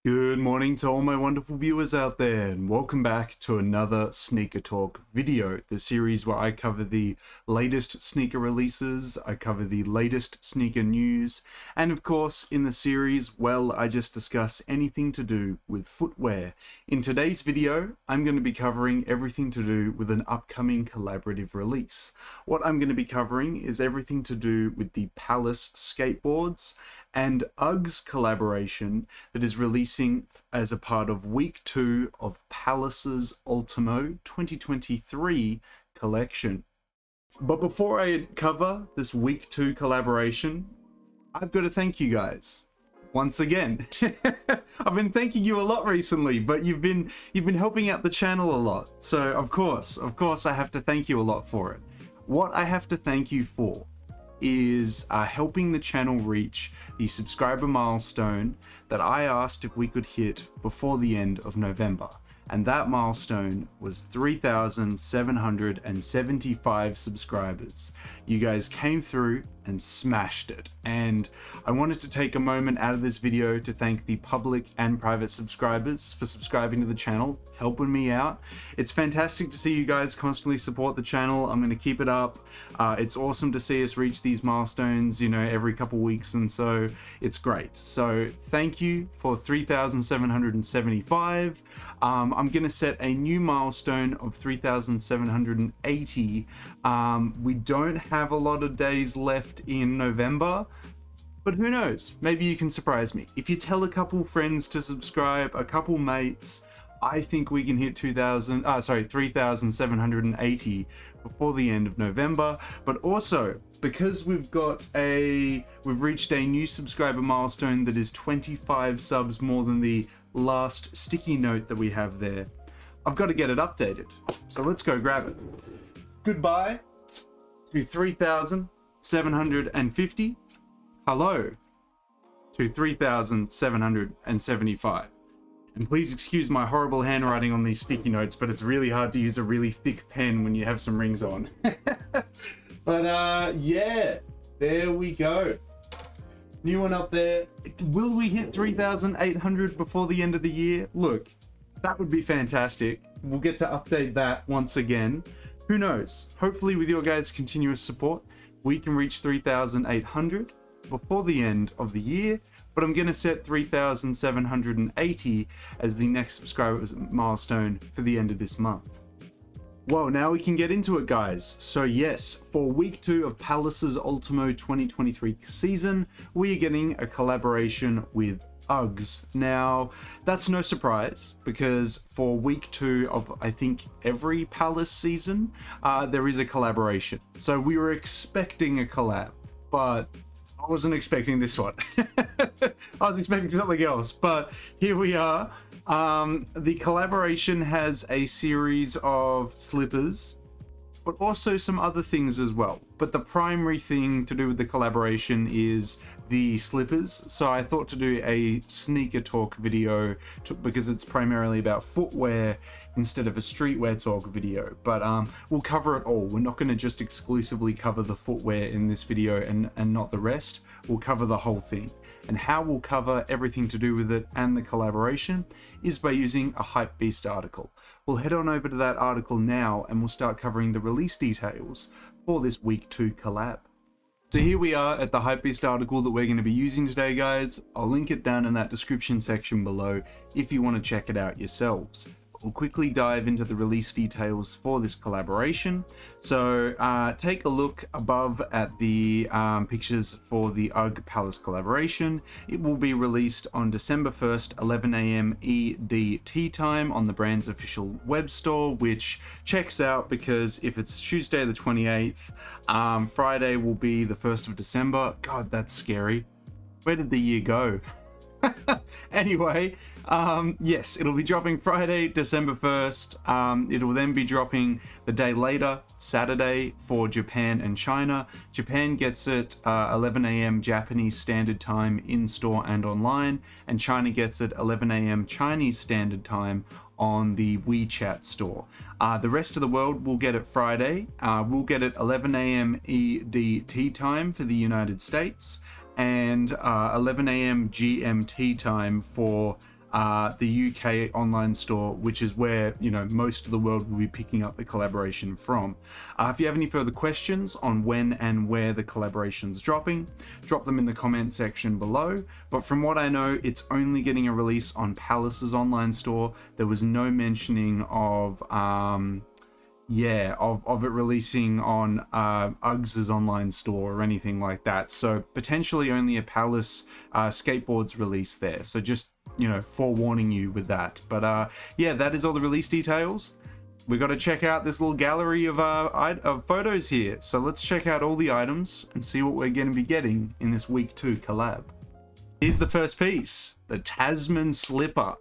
Good morning to all my wonderful viewers out there, and welcome back to another Sneaker Talk video, the series where I cover the latest sneaker releases, I cover the latest sneaker news, and of course in the series, well, I just discuss anything to do with footwear. In today's video, I'm going to be covering everything to do with an upcoming collaborative release. What I'm going to be covering is everything to do with the Palace Skateboards and Uggs collaboration that is releasing as a part of week 2 of Palace's Ultimo 2023 collection. But before I cover this week 2 collaboration, I've got to thank you guys once again. I've been thanking you a lot recently, but you've been helping out the channel a lot. So of course I have to thank you a lot for it. What I have to thank you for is helping the channel reach the subscriber milestone that I asked if we could hit before the end of November. And that milestone was 3,775 subscribers. You guys came through and smashed it. And I wanted to take a moment out of this video to thank the public and private subscribers for subscribing to the channel, helping me out. It's fantastic to see you guys constantly support the channel. I'm going to keep it up. It's awesome to see us reach these milestones, you know, every couple weeks, and so it's great. So thank you for 3,775. I'm going to set a new milestone of 3,780. We don't have a lot of days left in November, but who knows? Maybe you can surprise me. If you tell a couple friends to subscribe, a couple mates, I think we can hit 3,780 before the end of November. But also, because we've reached a new subscriber milestone that is 25 subs more than the last sticky note that we have there, I've got to get it updated. So let's go grab it. Goodbye to 3,750. Hello to 3,775. And please excuse my horrible handwriting on these sticky notes, but it's really hard to use a really thick pen when you have some rings on. But yeah, there we go. New one up there. Will we hit 3,800 before the end of the year? Look, that would be fantastic. We'll get to update that once again. Who knows? Hopefully with your guys' continuous support, we can reach 3,800 before the end of the year. But I'm going to set 3,780 as the next subscriber milestone for the end of this month. Well, now we can get into it, guys. So yes, for week 2 of Palace's Ultimo 2023 season, we are getting a collaboration with Uggs. Now, that's no surprise, because for week 2 of, I think, every Palace season, there is a collaboration. So we were expecting a collab, but I wasn't expecting this one. I was expecting something else, but here we are. The collaboration has a series of slippers, but also some other things as well. But the primary thing to do with the collaboration is the slippers. So I thought to do a sneaker talk video because it's primarily about footwear instead of a streetwear talk video. But we'll cover it all. We're not going to just exclusively cover the footwear in this video and not the rest. We'll cover the whole thing. And how we'll cover everything to do with it and the collaboration is by using a HYPEBEAST article. We'll head on over to that article now and we'll start covering the release details for this week 2 collab. So here we are at the HYPEBEAST article that we're going to be using today, guys. I'll link it down in that description section below if you want to check it out yourselves. We'll quickly dive into the release details for this collaboration. So take a look above at the pictures for the Ugg Palace collaboration. It will be released on December 1st, 11 AM EDT time on the brand's official web store, which checks out because if it's Tuesday the 28th, Friday will be the 1st of December. God, that's scary. Where did the year go? Anyway, yes, it'll be dropping Friday, December 1st. It will then be dropping the day later, Saturday, for Japan and China. Japan gets it 11 AM Japanese Standard Time in store and online, and China gets it 11 AM Chinese Standard Time on the WeChat store. The rest of the world will get it Friday. We'll get it 11 AM EDT time for the United States, and 11 AM GMT time for the UK online store, which is where, you know, most of the world will be picking up the collaboration from. If you have any further questions on when and where the collaboration's dropping, drop them in the comment section below. But from what I know, it's only getting a release on Palace's online store. There was no mentioning of it releasing on Uggs' online store or anything like that. So potentially only a Palace Skateboards release there. So just, you know, forewarning you with that. But yeah, that is all the release details. We got to check out this little gallery of photos here. So let's check out all the items and see what we're going to be getting in this week 2 collab. Here's the first piece, the Tasman slipper.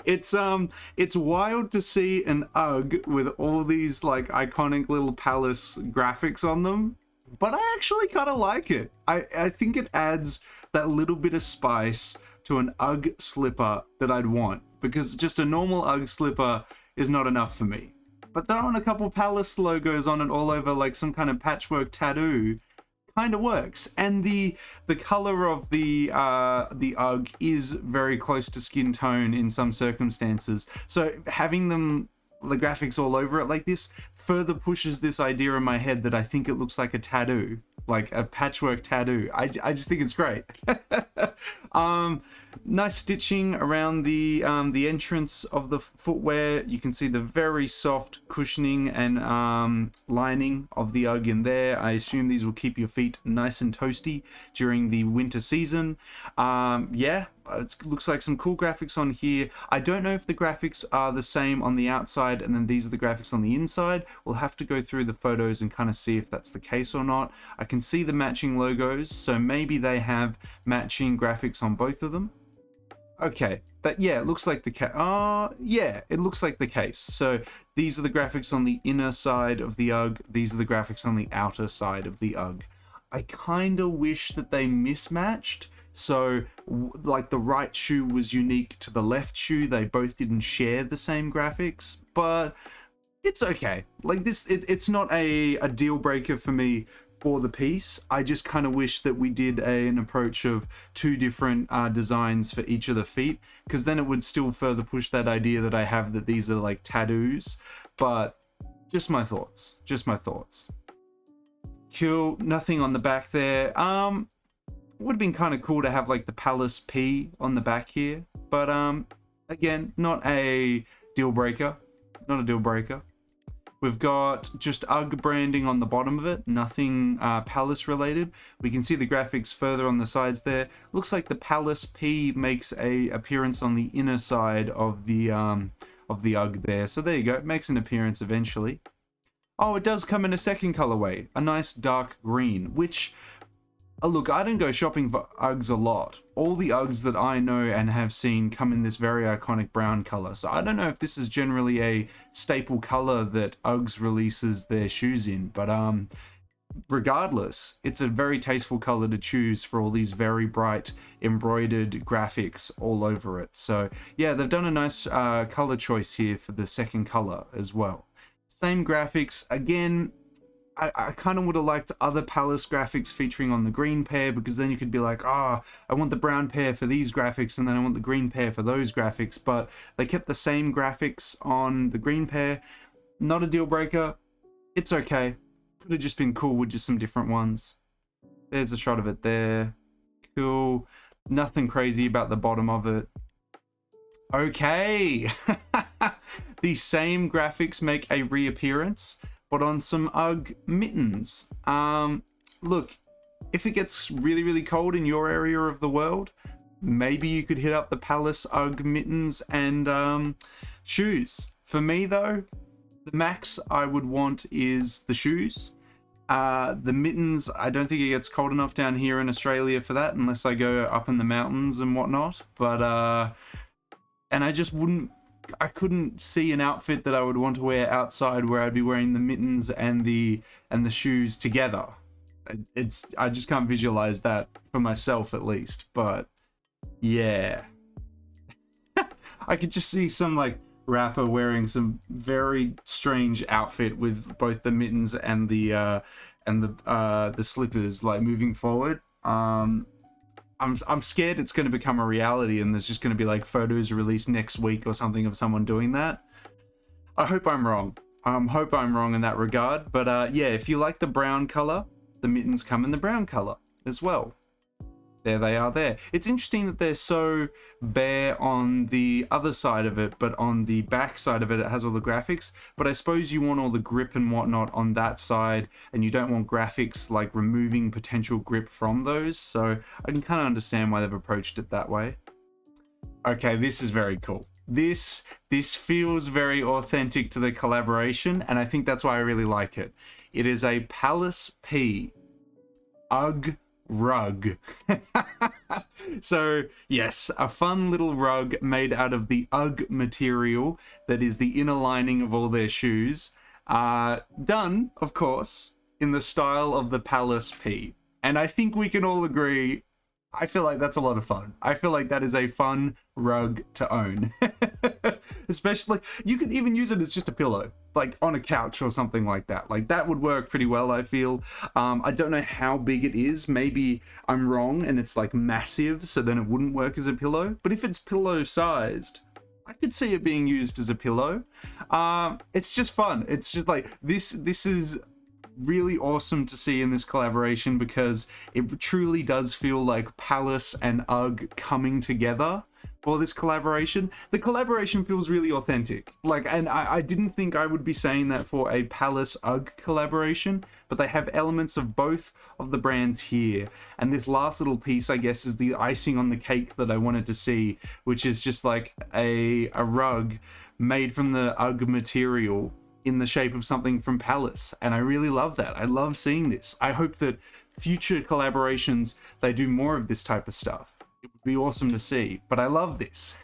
It's wild to see an Ugg with all these like iconic little Palace graphics on them, but I actually kind of like it. I think it adds that little bit of spice to an Ugg slipper that I'd want, because just a normal Ugg slipper is not enough for me. But throwing a couple Palace logos on it all over like some kind of patchwork tattoo kind of works. And the color of the Ugg is very close to skin tone in some circumstances, so having the graphics all over it like this further pushes this idea in my head that I think it looks like a tattoo, like a patchwork tattoo. I just think it's great. Nice stitching around the entrance of the footwear. You can see the very soft cushioning and lining of the Ugg in there. I assume these will keep your feet nice and toasty during the winter season. Yeah, it looks like some cool graphics on here. I don't know if the graphics are the same on the outside and then these are the graphics on the inside. We'll have to go through the photos and kind of see if that's the case or not. I can see the matching logos, so maybe they have matching graphics on both of them. Okay, but yeah, it looks like the case. Yeah, it looks like the case. So these are the graphics on the inner side of the Ugg. These are the graphics on the outer side of the Ugg. I kind of wish that they mismatched. So like the right shoe was unique to the left shoe. They both didn't share the same graphics, but it's okay. Like this, it's not a deal breaker for me for the piece. I just kind of wish that we did an approach of 2 different designs for each of the feet, because then it would still further push that idea that I have that these are like tattoos. But just my thoughts, Cool, nothing on the back there. Would have been kind of cool to have like the Palace P on the back here, but again, not a deal breaker. We've got just Ugg branding on the bottom of it, nothing Palace related. We can see the graphics further on the sides there. Looks like the Palace P makes a appearance on the inner side of the Ugg there. So there you go, it makes an appearance eventually. Oh, it does come in a second colorway, a nice dark green, which, look, I don't go shopping for Uggs a lot. All the Uggs that I know and have seen come in this very iconic brown color. So I don't know if this is generally a staple color that Uggs releases their shoes in, but regardless, it's a very tasteful color to choose for all these very bright embroidered graphics all over it. So yeah, they've done a nice color choice here for the second color as well. Same graphics again. I kind of would have liked other Palace graphics featuring on the green pair, because then you could be like, I want the brown pair for these graphics and then I want the green pair for those graphics, but they kept the same graphics on the green pair. Not a deal breaker. It's okay. Could have just been cool with just some different ones. There's a shot of it there. Cool. Nothing crazy about the bottom of it. Okay. The same graphics make a reappearance, but on some Ugg mittens. Look, if it gets really, really cold in your area of the world, maybe you could hit up the Palace Ugg mittens and shoes. For me though, the max I would want is the shoes. The mittens, I don't think it gets cold enough down here in Australia for that, unless I go up in the mountains and whatnot. But, and I couldn't see an outfit that I would want to wear outside where I'd be wearing the mittens and the shoes together. I just can't visualize that for myself at least. But yeah, I could just see some like rapper wearing some very strange outfit with both the mittens and the slippers, like moving forward. I'm scared it's going to become a reality and there's just going to be like photos released next week or something of someone doing that. I hope I'm wrong. Hope I'm wrong in that regard. But yeah, if you like the brown color, the mittens come in the brown color as well. There they are there. It's interesting that they're so bare on the other side of it, but on the back side of it, it has all the graphics. But I suppose you want all the grip and whatnot on that side, and you don't want graphics like removing potential grip from those. So I can kind of understand why they've approached it that way. Okay, this is very cool. This feels very authentic to the collaboration, and I think that's why I really like it. It is a Palace P Ugg rug. So yes, a fun little rug made out of the Ugg material that is the inner lining of all their shoes, done of course in the style of the Palace P, and I think we can all agree, I feel like that's a lot of fun. I feel like that is a fun rug to own. Especially, you could even use it as just a pillow, like on a couch or something like that. Like that would work pretty well, I feel. I don't know how big it is. Maybe I'm wrong and it's like massive, so then it wouldn't work as a pillow. But if it's pillow sized, I could see it being used as a pillow. It's just fun. It's just like, this is really awesome to see in this collaboration because it truly does feel like Palace and Ugg coming together for this collaboration. The collaboration feels really authentic. Like, and I didn't think I would be saying that for a Palace Ugg collaboration, but they have elements of both of the brands here. And this last little piece, I guess, is the icing on the cake that I wanted to see, which is just like a rug made from the Ugg material in the shape of something from Palace, and I really love that. I love seeing this. I hope that future collaborations, they do more of this type of stuff. It would be awesome to see, but I love this.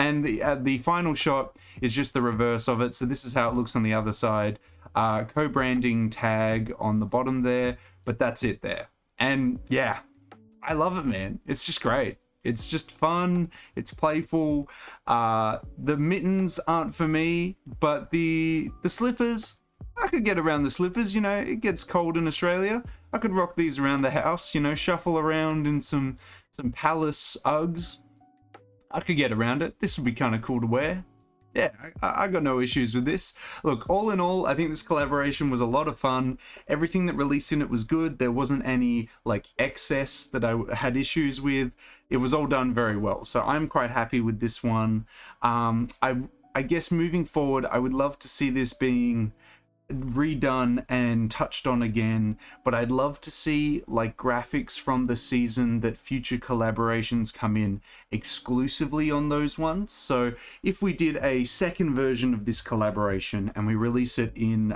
And the final shot is just the reverse of it, so this is how it looks on the other side. Co-branding tag on the bottom there, but that's it there. And yeah, I love it, man. It's just great. It's just fun, it's playful. The mittens aren't for me, but the slippers, I could get around the slippers, you know, it gets cold in Australia. I could rock these around the house, you know, shuffle around in some Palace Uggs. I could get around it. This would be kind of cool to wear. Yeah, I got no issues with this. Look, all in all, I think this collaboration was a lot of fun. Everything that released in it was good. There wasn't any like excess that I had issues with. It was all done very well. So I'm quite happy with this one. I guess moving forward, I would love to see this being redone and touched on again, but I'd love to see like graphics from the season that future collaborations come in exclusively on those ones. So if we did a second version of this collaboration and we release it in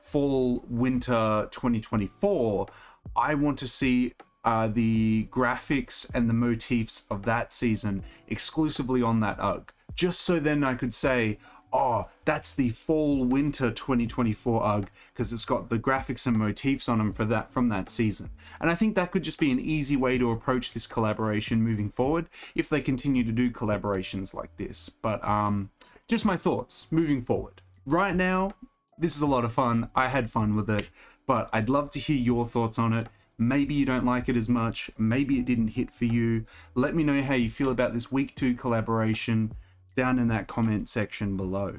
fall winter 2024, I want to see the graphics and the motifs of that season exclusively on that Ugg, just so then I could say, oh, that's the fall winter 2024 Ugg because it's got the graphics and motifs on them from that season. And I think that could just be an easy way to approach this collaboration moving forward if they continue to do collaborations like this. But just my thoughts moving forward. Right now, this is a lot of fun. I had fun with it, but I'd love to hear your thoughts on it. Maybe you don't like it as much. Maybe it didn't hit for you. Let me know how you feel about this week 2 collaboration down in that comment section below.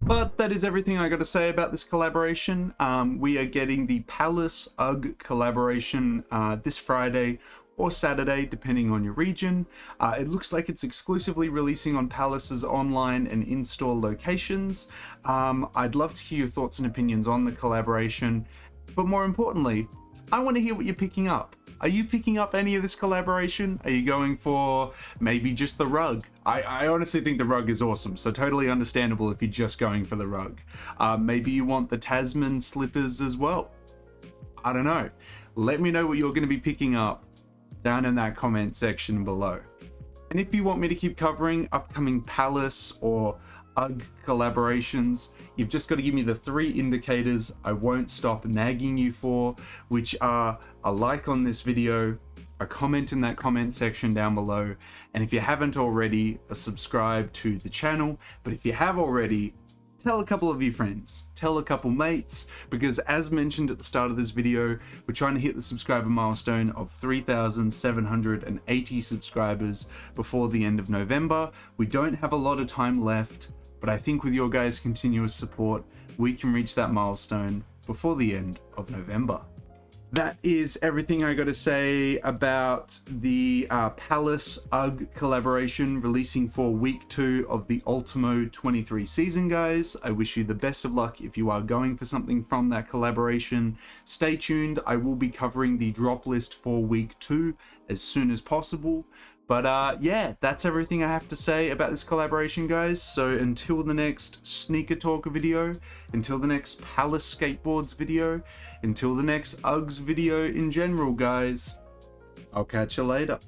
But that is everything I got to say about this collaboration. We are getting the Palace Ugg collaboration this Friday or Saturday, depending on your region. It looks like it's exclusively releasing on Palace's online and in-store locations. I'd love to hear your thoughts and opinions on the collaboration, but more importantly, I want to hear what you're picking up. Are you picking up any of this collaboration? Are you going for maybe just the rug? I honestly think the rug is awesome, so totally understandable if you're just going for the rug. Maybe you want the Tasman slippers as well. I don't know. Let me know what you're going to be picking up down in that comment section below. And if you want me to keep covering upcoming Palace or Ugg collaborations, you've just got to give me the 3 indicators I won't stop nagging you for, which are a like on this video, a comment in that comment section down below, and if you haven't already, a subscribe to the channel. But if you have already, tell a couple of your friends, tell a couple mates, because as mentioned at the start of this video, we're trying to hit the subscriber milestone of 3,780 subscribers before the end of November. We don't have a lot of time left, but I think with your guys' continuous support, we can reach that milestone before the end of November. That is everything I got to say about the Palace Ugg collaboration releasing for week 2 of the Ultimo 23 season, guys. I wish you the best of luck if you are going for something from that collaboration. Stay tuned. I will be covering the drop list for week 2 as soon as possible. But yeah, that's everything I have to say about this collaboration, guys. So until the next sneaker talk video, until the next Palace Skateboards video, until the next Uggs video in general, guys, I'll catch you later.